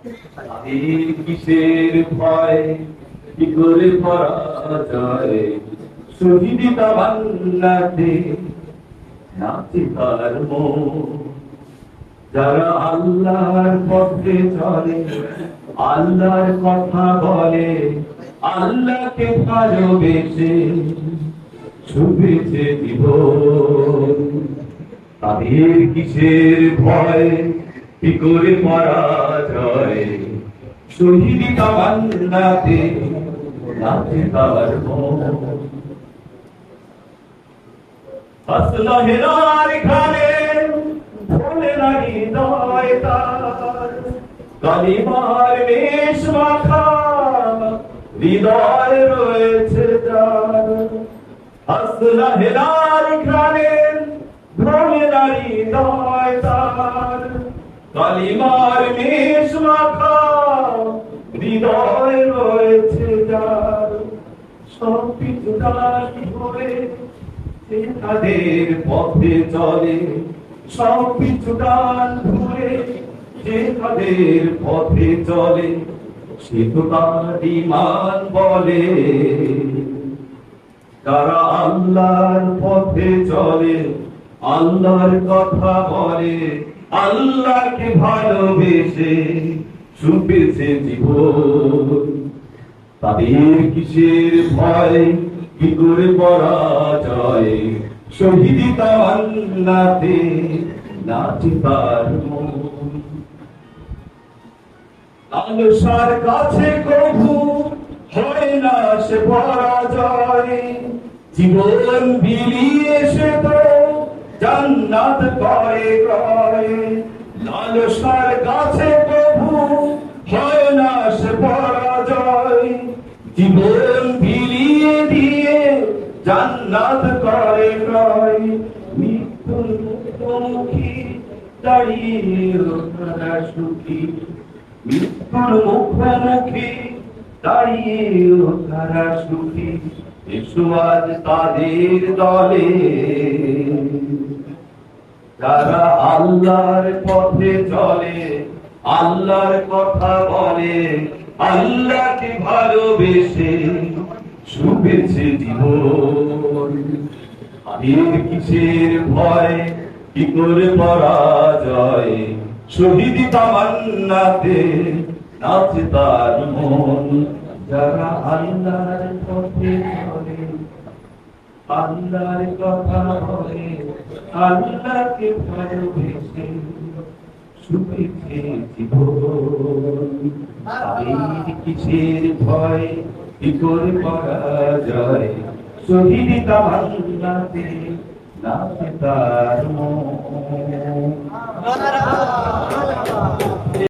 তাদের কিসের ভয়, কি করে পরাজয়, শহীদ তামান্নাতে নাচে তার মন। যারা আল্লাহর পথে চলে, আল্লাহর কথা বলে, আল্লাহকে ভালোবেসে শুভেছে জীবন। তাদের কিসের ভয়, কি করে পরাজয়, শহীদ তামান্নাতে নাচে তার মন। হাসনা হেরার খানে ভোলে না হৃদয় তার, কালিমার মেষ মাখা হৃদয় রয়েছে যার। হাসনা হেরার খানে ভোলে না হৃদয় তার, কালিমার মেষ মাখা হৃদয় রয়েছে যার। সব কিছু তার ধরে তাদের পথে চলে, সব কিছু ডান ধরে যে তাদের পথে চলে, সে তো তার ঈমান বলে। যারা আল্লাহর পথে চলে, আল্লাহর কথা বলে, আল্লাহকে ভালোবেসে শুভেছে জীবন। তাদের কিসের ভয়, কি করে পরাজয়, শহীদ তামান্নাতে নাচে তার মন। লালসার কাছে কভু হয় না সে পরাজয়, জীবন বিলিয়ে সে তো জান্নাত করে ক্রয়। লালসার কাছে কভু হয় না সে পরাজয়, জীবন বিলিয়ে দিয়ে জান্নাত করে ক্রয়। মৃত্যুর মুখোমুখি দাঁড়িয়ে তারা সুখী, মৃত্যুর মুখোমুখি দাঁড়িয়ে তারা সুখী। এসো আজ তাদের দলে, যারা আল্লাহর পথে চলে, আল্লাহর কথা বলে, আল্লাহকে ভালোবেসে শুভেছে জীবন। তাদের কিসের ভয়, কি করে পরাজয়, শহীদ তামান্নাতে নাচে তার মন। যারা আল্লাহর পথে চলে, আল্লাহর কথা বলে, আল্লাহকে ভালোবেসে শুভেছে জীবন। তাদের কিসের ভয়, কি করে পরাজয়, শহীদ তামান্নাতে নাচে তার মন।